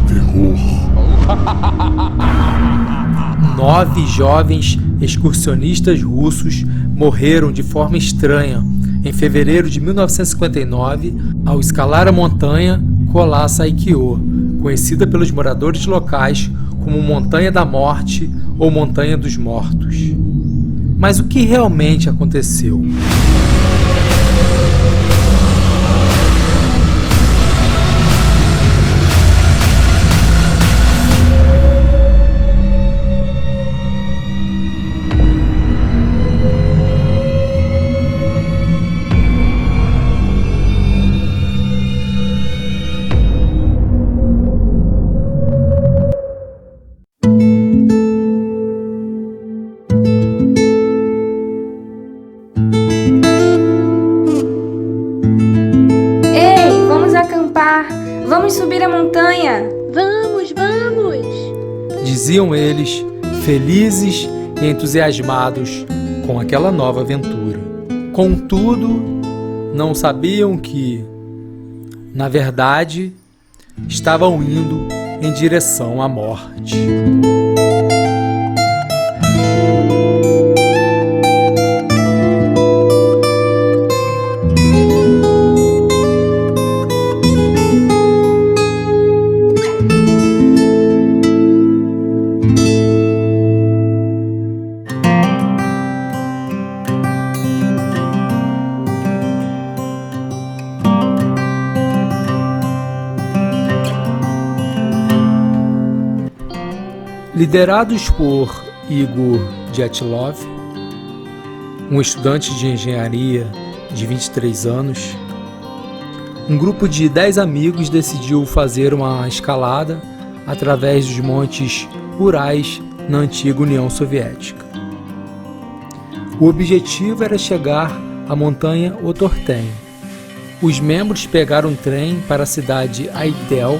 Terror. 9 jovens excursionistas russos morreram de forma estranha em fevereiro de 1959 ao escalar a montanha Kola-Saikyo, conhecida pelos moradores locais como Montanha da Morte ou Montanha dos Mortos. Mas o que realmente aconteceu? Vamos subir a montanha! Vamos! Diziam eles, felizes e entusiasmados com aquela nova aventura. Contudo, não sabiam que, na verdade, estavam indo em direção à morte. Liderados por Igor Dyatlov, um estudante de engenharia de 23 anos, um grupo de 10 amigos decidiu fazer uma escalada através dos montes Urais na antiga União Soviética. O objetivo era chegar à montanha Otorten. Os membros pegaram um trem para a cidade Aitel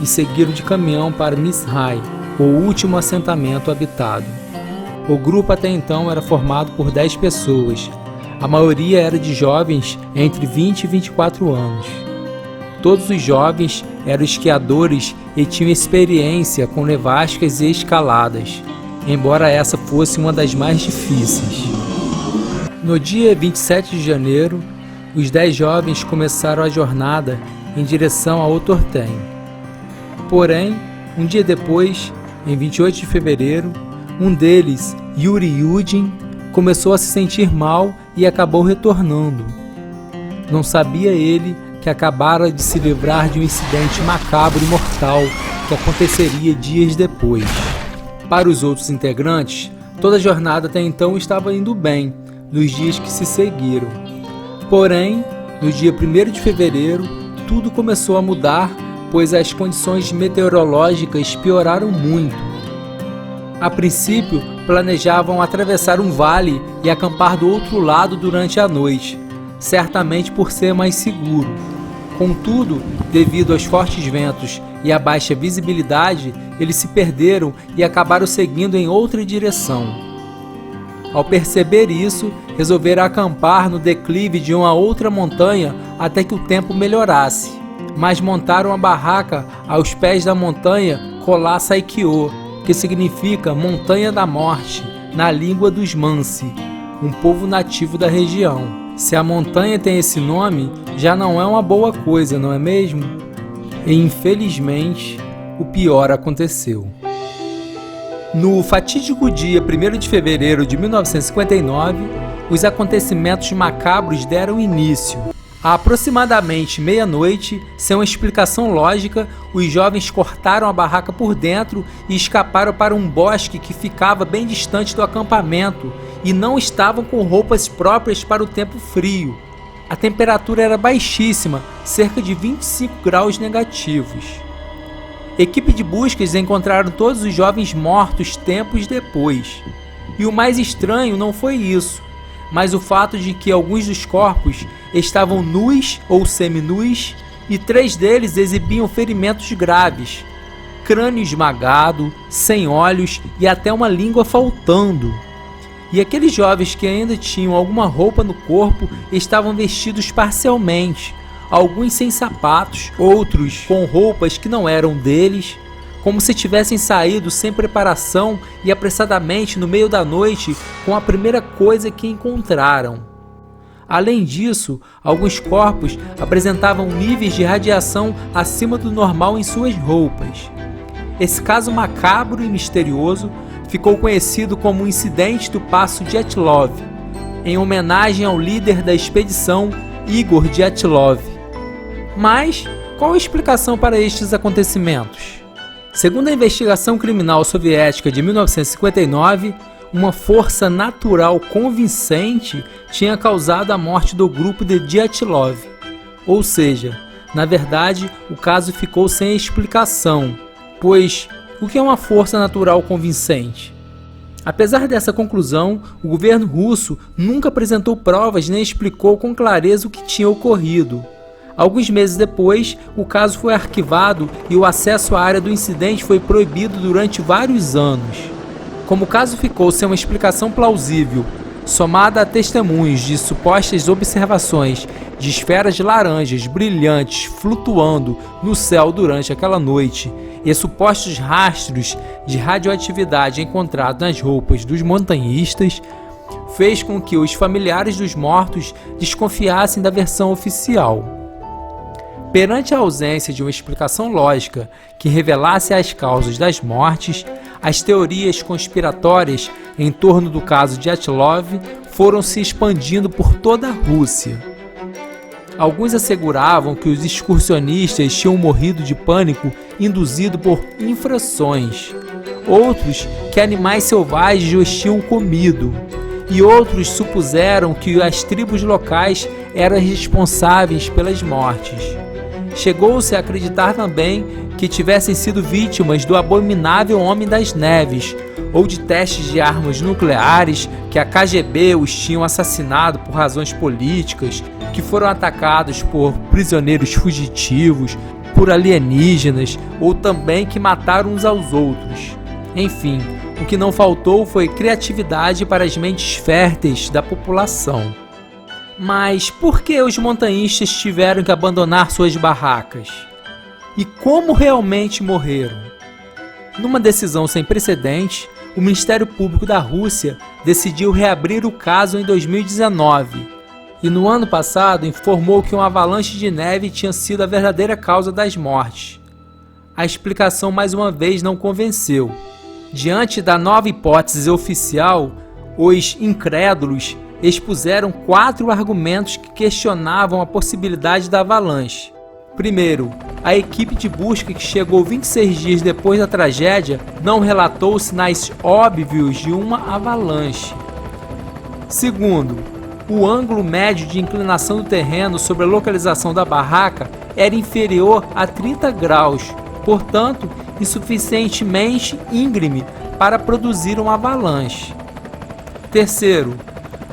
e seguiram de caminhão para Mizrai, o último assentamento habitado. O grupo até então era formado por 10 pessoas. A maioria era de jovens entre 20 e 24 anos. Todos os jovens eram esquiadores e tinham experiência com nevascas e escaladas, embora essa fosse uma das mais difíceis. No dia 27 de janeiro, os 10 jovens começaram a jornada em direção a Otorten. Porém, um dia depois, em 28 de fevereiro, um deles, Yuri Yudin, começou a se sentir mal e acabou retornando. Não sabia ele que acabara de se livrar de um incidente macabro e mortal que aconteceria dias depois. Para os outros integrantes, toda a jornada até então estava indo bem, nos dias que se seguiram. Porém, no dia 1º de fevereiro, tudo começou a mudar, pois as condições meteorológicas pioraram muito. A princípio, planejavam atravessar um vale e acampar do outro lado durante a noite, certamente por ser mais seguro. Contudo, devido aos fortes ventos e à baixa visibilidade, eles se perderam e acabaram seguindo em outra direção. Ao perceber isso, resolveram acampar no declive de uma outra montanha até que o tempo melhorasse. Mas montaram a barraca aos pés da montanha Kola-Saikyo, que significa Montanha da Morte, na língua dos Mansi, um povo nativo da região. Se a montanha tem esse nome, já não é uma boa coisa, não é mesmo? E infelizmente, o pior aconteceu. No fatídico dia 1º de fevereiro de 1959, os acontecimentos macabros deram início. À aproximadamente meia-noite, sem uma explicação lógica, os jovens cortaram a barraca por dentro e escaparam para um bosque que ficava bem distante do acampamento e não estavam com roupas próprias para o tempo frio. A temperatura era baixíssima, cerca de 25 graus negativos. Equipe de buscas encontraram todos os jovens mortos tempos depois. E o mais estranho não foi isso, mas o fato de que alguns dos corpos estavam nus ou seminus e 3 deles exibiam ferimentos graves, crânio esmagado, sem olhos e até uma língua faltando. E aqueles jovens que ainda tinham alguma roupa no corpo estavam vestidos parcialmente, alguns sem sapatos, outros com roupas que não eram deles, como se tivessem saído sem preparação e apressadamente no meio da noite com a primeira coisa que encontraram. Além disso, alguns corpos apresentavam níveis de radiação acima do normal em suas roupas. Esse caso macabro e misterioso ficou conhecido como o incidente do Passo Dyatlov, em homenagem ao líder da expedição, Igor Dyatlov. Mas qual a explicação para estes acontecimentos? Segundo a investigação criminal soviética de 1959, uma força natural convincente tinha causado a morte do grupo de Dyatlov. Ou seja, na verdade, o caso ficou sem explicação, pois o que é uma força natural convincente? Apesar dessa conclusão, o governo russo nunca apresentou provas nem explicou com clareza o que tinha ocorrido. Alguns meses depois, o caso foi arquivado e o acesso à área do incidente foi proibido durante vários anos. Como o caso ficou sem uma explicação plausível, somada a testemunhos de supostas observações de esferas laranjas brilhantes flutuando no céu durante aquela noite e supostos rastros de radioatividade encontrados nas roupas dos montanhistas, fez com que os familiares dos mortos desconfiassem da versão oficial. Perante a ausência de uma explicação lógica que revelasse as causas das mortes, as teorias conspiratórias em torno do caso Dyatlov foram se expandindo por toda a Rússia. Alguns asseguravam que os excursionistas tinham morrido de pânico induzido por infrações, outros que animais selvagens os tinham comido, e outros supuseram que as tribos locais eram responsáveis pelas mortes. Chegou-se a acreditar também que tivessem sido vítimas do abominável Homem das Neves, ou de testes de armas nucleares que a KGB os tinham assassinado por razões políticas, que foram atacados por prisioneiros fugitivos, por alienígenas, ou também que mataram uns aos outros. Enfim, o que não faltou foi criatividade para as mentes férteis da população. Mas por que os montanhistas tiveram que abandonar suas barracas? E como realmente morreram? Numa decisão sem precedentes, o Ministério Público da Rússia decidiu reabrir o caso em 2019 e no ano passado informou que uma avalanche de neve tinha sido a verdadeira causa das mortes. A explicação mais uma vez não convenceu. Diante da nova hipótese oficial, os incrédulos expuseram 4 argumentos que questionavam a possibilidade da avalanche. Primeiro, a equipe de busca que chegou 26 dias depois da tragédia não relatou sinais óbvios de uma avalanche. Segundo, o ângulo médio de inclinação do terreno sobre a localização da barraca era inferior a 30 graus, portanto, insuficientemente íngreme para produzir uma avalanche. Terceiro,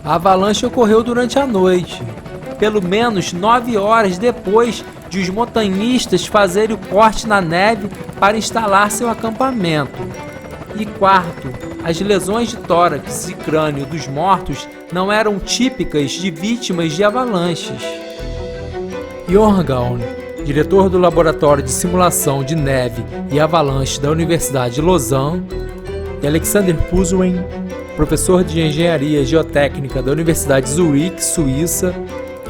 a avalanche ocorreu durante a noite, pelo menos 9 horas depois de os montanhistas fazerem o corte na neve para instalar seu acampamento. E quarto, as lesões de tórax e crânio dos mortos não eram típicas de vítimas de avalanches. Jorgaun, diretor do Laboratório de Simulação de Neve e Avalanche da Universidade de Lausanne, e Alexander Puszuen, professor de Engenharia Geotécnica da Universidade de Zurique, Suíça,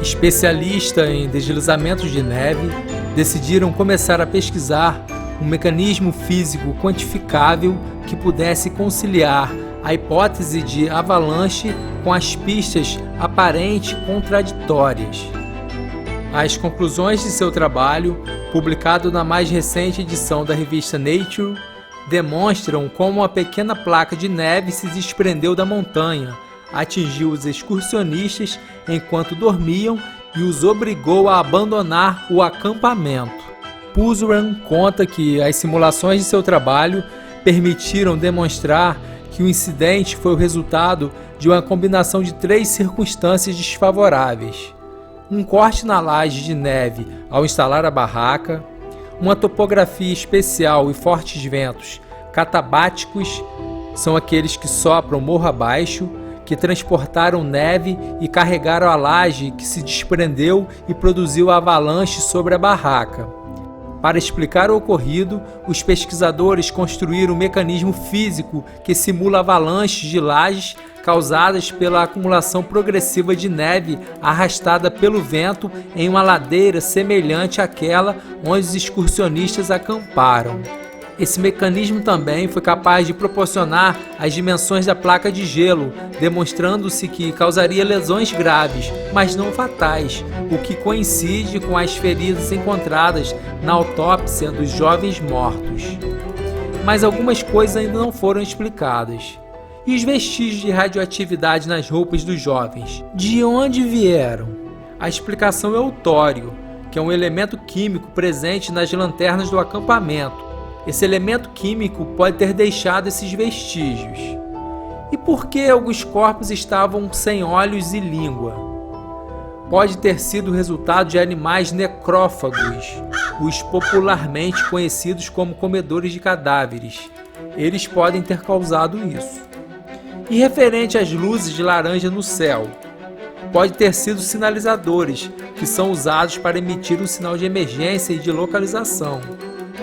especialista em deslizamentos de neve, decidiram começar a pesquisar um mecanismo físico quantificável que pudesse conciliar a hipótese de avalanche com as pistas aparentes contraditórias. As conclusões de seu trabalho, publicado na mais recente edição da revista Nature, demonstram como uma pequena placa de neve se desprendeu da montanha, atingiu os excursionistas enquanto dormiam e os obrigou a abandonar o acampamento. Puszuen conta que as simulações de seu trabalho permitiram demonstrar que o incidente foi o resultado de uma combinação de 3 circunstâncias desfavoráveis: um corte na laje de neve ao instalar a barraca, uma topografia especial e fortes ventos catabáticos, são aqueles que sopram morro abaixo, que transportaram neve e carregaram a laje que se desprendeu e produziu a avalanche sobre a barraca. Para explicar o ocorrido, os pesquisadores construíram um mecanismo físico que simula avalanches de lajes causadas pela acumulação progressiva de neve arrastada pelo vento em uma ladeira semelhante àquela onde os excursionistas acamparam. Esse mecanismo também foi capaz de proporcionar as dimensões da placa de gelo, demonstrando-se que causaria lesões graves, mas não fatais, o que coincide com as feridas encontradas na autópsia dos jovens mortos. Mas algumas coisas ainda não foram explicadas. E os vestígios de radioatividade nas roupas dos jovens? De onde vieram? A explicação é o tório, que é um elemento químico presente nas lanternas do acampamento. Esse elemento químico pode ter deixado esses vestígios. E por que alguns corpos estavam sem olhos e língua? Pode ter sido resultado de animais necrófagos, os popularmente conhecidos como comedores de cadáveres. Eles podem ter causado isso. E referente às luzes de laranja no céu, pode ter sido sinalizadores, que são usados para emitir um sinal de emergência e de localização.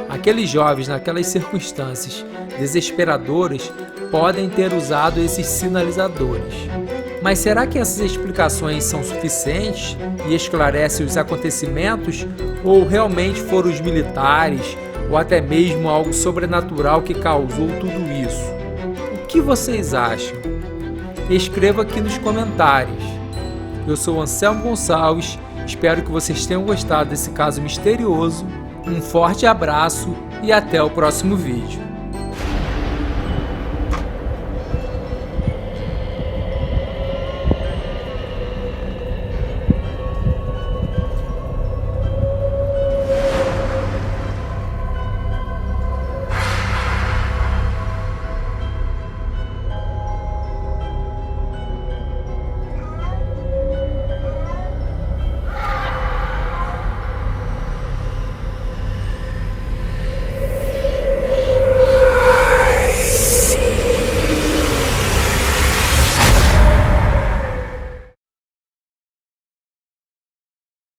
Aqueles jovens, naquelas circunstâncias desesperadoras, podem ter usado esses sinalizadores. Mas será que essas explicações são suficientes e esclarecem os acontecimentos? Ou realmente foram os militares, ou até mesmo algo sobrenatural que causou tudo isso? O que vocês acham? Escreva aqui nos comentários. Eu sou Anselmo Gonçalves, espero que vocês tenham gostado desse caso misterioso. Um forte abraço e até o próximo vídeo.